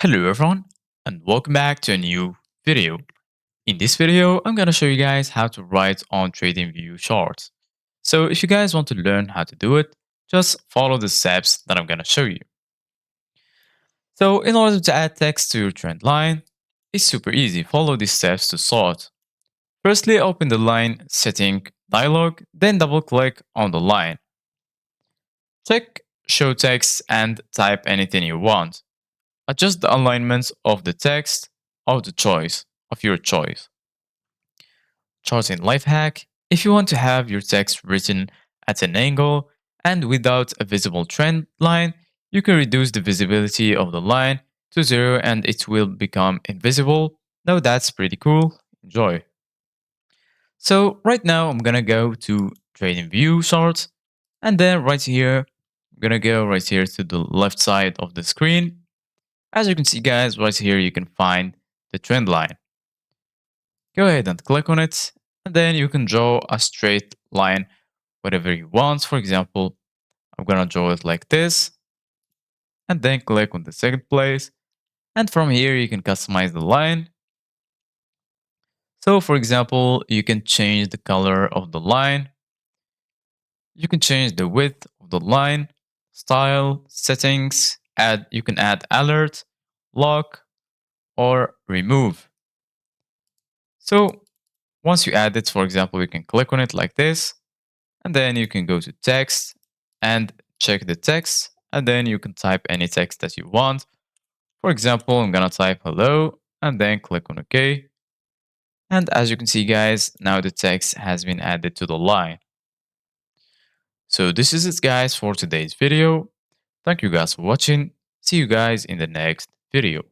Hello everyone and welcome back to a new video. In this video, I'm going to show you guys how to write on TradingView charts. So if you guys want to learn how to do it, just follow the steps that I'm going to show you. So in order to add text to your trend line, it's super easy. Follow these steps to sort. Firstly, open the line setting dialog, then double click on the line. Check show text and type anything you want. Adjust the alignment of the text of your choice. Charting life hack. If you want to have your text written at an angle and without a visible trend line, you can reduce the visibility of the line to 0 and it will become invisible. Now that's pretty cool. Enjoy. So right now I'm gonna go to TradingView charts, and then right here, I'm gonna go right here to the left side of the screen. As you can see guys, right here you can find the trend line. Go ahead and click on it, and then you can draw a straight line, whatever you want. For example, I'm gonna draw it like this, and then click on the second place. And from here, you can customize the line. So for example, you can change the color of the line. You can change the width of the line, style, settings, you can add alert, lock, or remove. So once you add it, for example, you can click on it like this, and then you can go to text and check the text, and then you can type any text that you want. For example, I'm gonna type hello and then click on OK. And as you can see, guys, now the text has been added to the line. So this is it, guys, for today's video. Thank you guys for watching. See you guys in the next video.